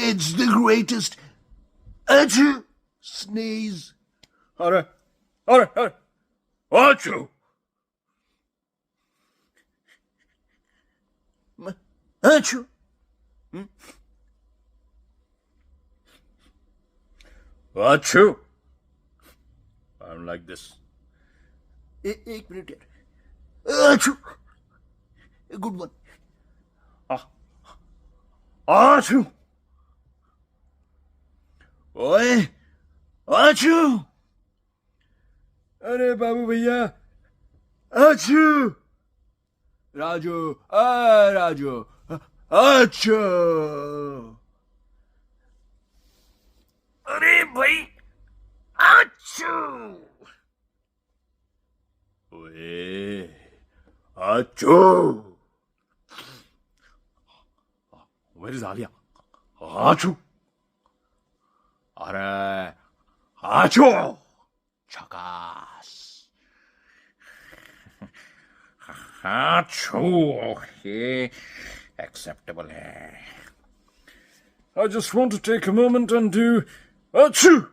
It's the greatest achoo sneeze. अरे अरे अरे achoo. Achoo. Achoo. I'm like this. एक मिनट यार. Achoo. A good one. Achoo. ओए achoo. अरे बाबू भैया Achoo. Raju. Raju. Achoo. अरे भाई achoo. ओए achoo. Where is Alia? Achoo. अरे achoo. Chakas. Achoo. Okay. Acceptable है. I just want to take a moment and do achoo.